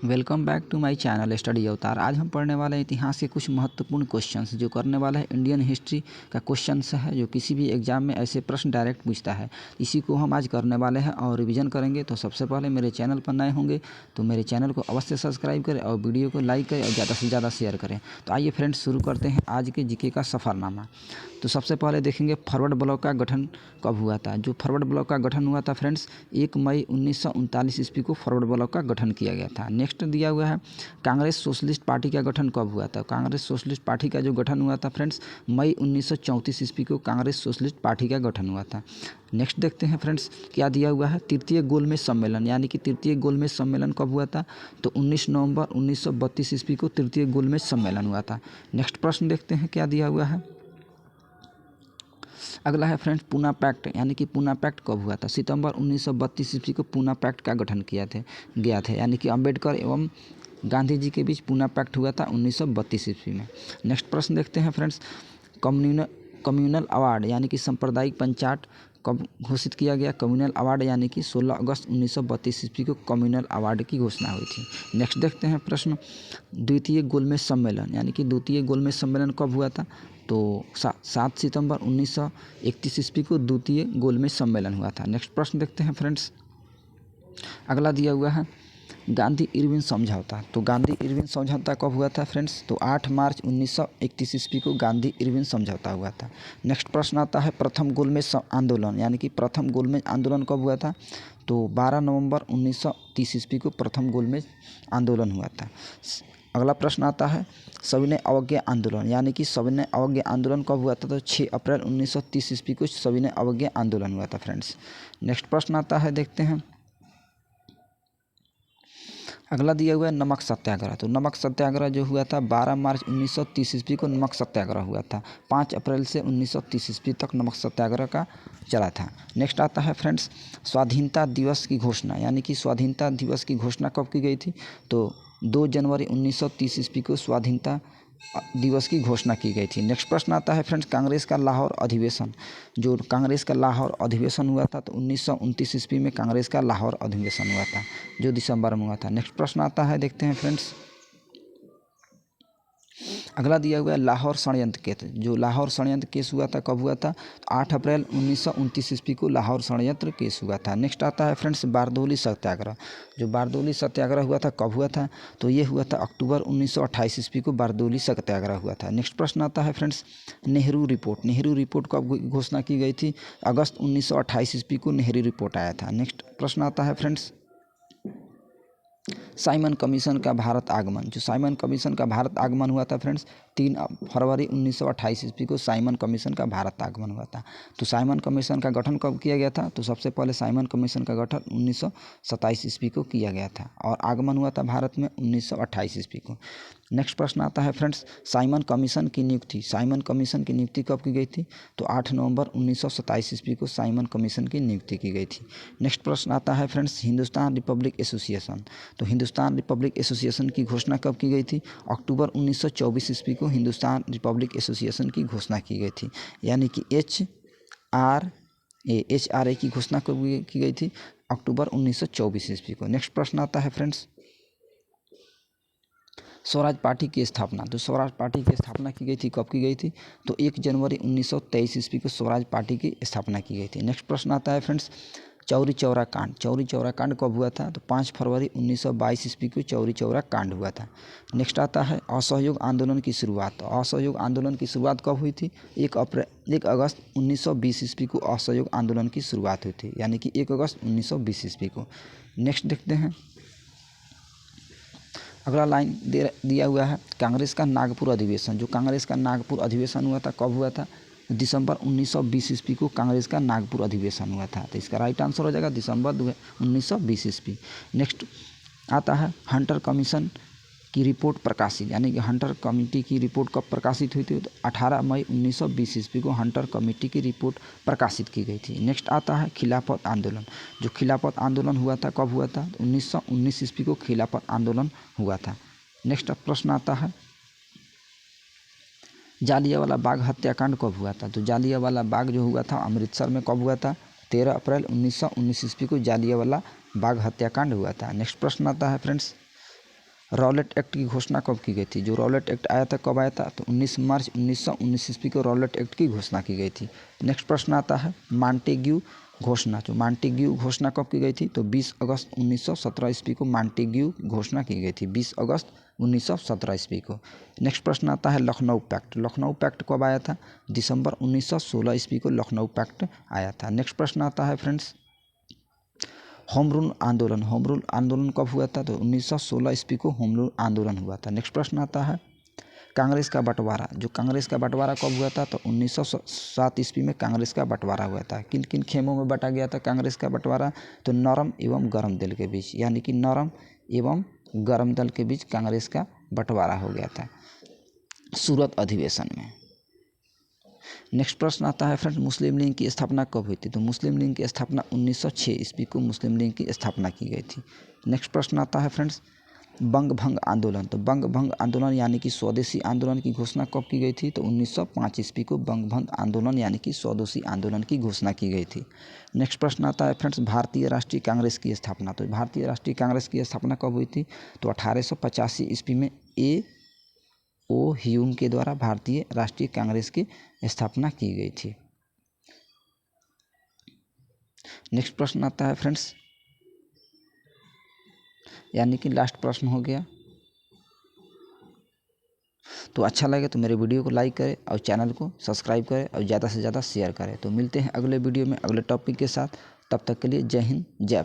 Welcome back to my channel study avatar. आज हम पढ़ने वाले हैं इतिहास के कुछ महत्वपूर्ण क्वेश्चंस। जो करने वाला है इंडियन हिस्ट्री का क्वेश्चंस है, जो किसी भी एग्जाम में ऐसे प्रश्न डायरेक्ट पूछता है। इसी को हम आज करने वाले हैं और रिवीजन करेंगे। तो सबसे पहले मेरे चैनल पर नए होंगे तो मेरे चैनल को अवश्य सब्सक्राइब करें और वीडियो को लाइक करें और ज़्यादा से ज़्यादा शेयर करें। तो आइए फ्रेंड्स शुरू करते हैं आज के जीके का सफ़रनामा। तो सबसे पहले देखेंगे फॉरवर्ड ब्लॉक का गठन कब हुआ था। जो फॉरवर्ड ब्लॉक का गठन हुआ था फ्रेंड्स 1 मई 1939 ईस्वी को फॉरवर्ड ब्लॉक का गठन किया गया था। नेक्स्ट दिया हुआ है कांग्रेस सोशलिस्ट पार्टी का गठन कब हुआ था। कांग्रेस सोशलिस्ट पार्टी का जो गठन हुआ था फ्रेंड्स मई 1934 ईस्वी को कांग्रेस सोशलिस्ट पार्टी का गठन हुआ था। नेक्स्ट देखते हैं फ्रेंड्स क्या दिया हुआ है। तृतीय गोलमेज सम्मेलन यानी कि तृतीय गोलमेज सम्मेलन कब हुआ था। तो 19 नवंबर 1932 ईस्वी को तृतीय गोलमेज सम्मेलन हुआ था। नेक्स्ट प्रश्न देखते हैं क्या दिया हुआ है। अगला है फ्रेंड्स पूना पैक्ट यानी कि पूना पैक्ट कब हुआ था। सितंबर 1932 ईस्वी को पूना पैक्ट का गठन गया था यानी कि अंबेडकर एवं गांधी जी के बीच पूना पैक्ट हुआ था 1932 ईस्वी में। नेक्स्ट प्रश्न देखते हैं फ्रेंड्स कम्युनल अवार्ड यानी कि सांप्रदायिक पंचायत कब घोषित किया गया। कम्युनल अवार्ड यानी कि 16 अगस्त 1932 ईस्वी को कम्युनल अवार्ड की घोषणा हुई थी। नेक्स्ट देखते हैं प्रश्न द्वितीय गोलमेज सम्मेलन यानी कि द्वितीय गोलमेज सम्मेलन कब हुआ था। तो 7 सितंबर 1931 ईस्वी को द्वितीय गोलमेज सम्मेलन हुआ था। नेक्स्ट प्रश्न देखते हैं फ्रेंड्स। अगला दिया हुआ है गांधी इरविन समझौता। तो गांधी इरविन समझौता कब हुआ था फ्रेंड्स। तो 8 मार्च 1931 ईस्वी को गांधी इरविन समझौता हुआ था। नेक्स्ट प्रश्न आता है प्रथम गोलमेज आंदोलन यानी कि प्रथम गोलमेज आंदोलन कब हुआ था। तो 12 नवंबर 1930 ईस्वी को प्रथम गोलमेज आंदोलन हुआ था। अगला प्रश्न आता है सविनय अवज्ञा आंदोलन यानी कि सविनय अवज्ञा आंदोलन कब हुआ था। तो 6 अप्रैल 1930 ईस्वी को सविनय अवज्ञा आंदोलन हुआ था फ्रेंड्स। नेक्स्ट प्रश्न आता है देखते हैं। अगला दिया हुआ है नमक सत्याग्रह। तो नमक सत्याग्रह जो हुआ था 12 मार्च 1930 ईस्वी को नमक सत्याग्रह हुआ था। 5 अप्रैल से 1930 ईस्वी तक नमक सत्याग्रह का चला था। नेक्स्ट आता है फ्रेंड्स स्वाधीनता दिवस की घोषणा यानी कि स्वाधीनता दिवस की घोषणा कब की गई थी। तो 2 जनवरी 1930 ईस्वी को स्वाधीनता दिवस की घोषणा की गई थी। नेक्स्ट प्रश्न आता है फ्रेंड्स कांग्रेस का लाहौर अधिवेशन। जो कांग्रेस का लाहौर अधिवेशन हुआ था तो 1929 ईस्वी में कांग्रेस का लाहौर अधिवेशन हुआ था जो दिसंबर में हुआ था। नेक्स्ट प्रश्न आता है देखते हैं फ्रेंड्स। अगला दिया हुआ है लाहौर षड्यंत्र केस। जो लाहौर षड्यंत्र केस हुआ था कब हुआ था। तो 8 अप्रैल 1929 ईस्वी को लाहौर षड्यंत्र केस हुआ था। नेक्स्ट आता है फ्रेंड्स बारदोली सत्याग्रह। जो बारदोली सत्याग्रह हुआ था कब हुआ था। तो ये हुआ था अक्टूबर 1928 ईस्वी को बारदोली सत्याग्रह हुआ था। नेक्स्ट प्रश्न आता है friends Nehru report. Nehru report कब घोषणा की गई थी। अगस्त 1928 ईस्वी को नेहरू रिपोर्ट आया था। नेक्स्ट प्रश्न आता है फ्रेंड्स साइमन कमीशन का भारत आगमन। जो साइमन कमीशन का भारत आगमन हुआ था फ्रेंड्स 3 फरवरी 1928 ईस्वी को साइमन कमीशन का भारत आगमन हुआ था। तो साइमन कमीशन का गठन कब किया गया था। तो सबसे पहले साइमन कमीशन का गठन 1927 ईस्वी को किया गया था और आगमन हुआ था भारत में 1928 ईस्वी को। नेक्स्ट प्रश्न आता है फ्रेंड्स साइमन कमीशन की नियुक्ति। साइमन कमीशन की नियुक्ति कब की गई थी। तो 8 नवंबर 1927 ईस्वी को साइमन कमीशन की नियुक्ति की गई थी। नेक्स्ट प्रश्न आता है फ्रेंड्स हिंदुस्तान रिपब्लिक एसोसिएशन। तो हिंदुस्तान रिपब्लिक एसोसिएशन की घोषणा कब की गई थी। अक्टूबर 1924 ईस्वी को हिंदुस्तान रिपब्लिक एसोसिएशन की घोषणा की गई थी यानी कि HRA की घोषणा कब की गई थी। अक्टूबर 1924 ईस्वी को। नेक्स्ट प्रश्न आता है फ्रेंड्स स्वराज पार्टी की स्थापना। तो स्वराज पार्टी की स्थापना की गई थी कब की गई थी। तो 1 जनवरी 1923 ईस्वी को स्वराज पार्टी की स्थापना की गई थी। नेक्स्ट प्रश्न आता है फ्रेंड्स चौरी चौरा कांड। चौरी चौरा कांड कब हुआ था। तो 5 फरवरी 1922 ईस्वी को चौरी चौरा कांड हुआ था। नेक्स्ट आता है असहयोग आंदोलन की शुरुआत। असहयोग आंदोलन की शुरुआत कब हुई थी। 1 अगस्त 1920 ईस्वी को असहयोग आंदोलन की शुरुआत हुई थी यानी कि 1 अगस्त 1920 ईस्वी को। नेक्स्ट देखते हैं अगला लाइन दिया हुआ है कांग्रेस का नागपुर अधिवेशन। जो कांग्रेस का नागपुर अधिवेशन हुआ था कब हुआ था। दिसंबर 1920 ईस्वी को कांग्रेस का नागपुर अधिवेशन हुआ था। तो इसका राइट आंसर हो जाएगा दिसंबर 1920 ईस्वी। नेक्स्ट आता है हंटर कमीशन की रिपोर्ट प्रकाशित यानी कि हंटर कमेटी की रिपोर्ट कब प्रकाशित हुई थी। तो 18 मई 1920 ईस्वी को हंटर कमेटी की रिपोर्ट प्रकाशित की गई थी। नेक्स्ट आता है खिलाफत आंदोलन। जो खिलाफत आंदोलन हुआ था कब हुआ था। 1919 ईस्वी को खिलाफत आंदोलन हुआ था। नेक्स्ट प्रश्न आता है जालियांवाला बाग हत्याकांड कब हुआ था। तो जालियांवाला बाग जो हुआ था अमृतसर में कब हुआ था। 13 अप्रैल 1919 ईस्वी को जालियांवाला बाग हत्याकांड हुआ था। नेक्स्ट प्रश्न आता है फ्रेंड्स रॉलेट एक्ट की घोषणा कब की गई थी? जो रॉलेट एक्ट आया था कब आया था? तो 19 मार्च 1919 ईस्वी को रॉलेट एक्ट की घोषणा की गई थी। नेक्स्ट प्रश्न आता है मॉन्टेग्यू घोषणा। जो मॉन्टेग्यू घोषणा कब की गई थी? तो 20 अगस्त 1917 ईस्वी को मॉन्टेग्यू घोषणा की गई थी, 20 अगस्त 1917 ईस्वी को। नेक्स्ट प्रश्न आता है लखनऊ पैक्ट। लखनऊ पैक्ट कब आया था? दिसंबर 1916 ईस्वी को लखनऊ पैक्ट आया था। नेक्स्ट प्रश्न आता है फ्रेंड्स होम रूल आंदोलन। होम रूल आंदोलन कब हुआ था? तो 1916 ईस्वी को होम रूल आंदोलन हुआ था। नेक्स्ट प्रश्न आता है कांग्रेस का बंटवारा। जो कांग्रेस का बंटवारा कब हुआ था? तो 1907 ईस्वी में कांग्रेस का बंटवारा हुआ था। किन किन खेमों में बांटा गया था कांग्रेस का बंटवारा? तो नरम एवं गर्म दल के बीच, यानी कि नरम एवं गर्म दल के बीच कांग्रेस का बंटवारा हो गया था सूरत अधिवेशन में। नेक्स्ट प्रश्न आता है फ्रेंड्स मुस्लिम लीग की स्थापना कब हुई थी? तो मुस्लिम लीग की स्थापना 1906 ईस्वी को मुस्लिम लीग की स्थापना की गई थी। नेक्स्ट प्रश्न आता है फ्रेंड्स बंग भंग आंदोलन। तो बंग भंग आंदोलन यानी कि स्वदेशी आंदोलन की घोषणा कब की गई थी? तो 1905 ईस्वी को बंग भंग आंदोलन यानी कि स्वदेशी आंदोलन की घोषणा की गई थी। नेक्स्ट प्रश्न आता है फ्रेंड्स भारतीय राष्ट्रीय कांग्रेस की स्थापना। तो भारतीय राष्ट्रीय कांग्रेस की स्थापना कब हुई थी? तो 1885 ईस्वी में ओ ह्यूम के द्वारा भारतीय राष्ट्रीय कांग्रेस की स्थापना की गई थी। नेक्स्ट प्रश्न आता है फ्रेंड्स, यानी कि लास्ट प्रश्न हो गया। तो अच्छा लगे तो मेरे वीडियो को लाइक करें और चैनल को सब्सक्राइब करें और ज़्यादा से ज़्यादा शेयर करें। तो मिलते हैं अगले वीडियो में अगले टॉपिक के साथ। तब तक के लिए जय हिंद जय भारत।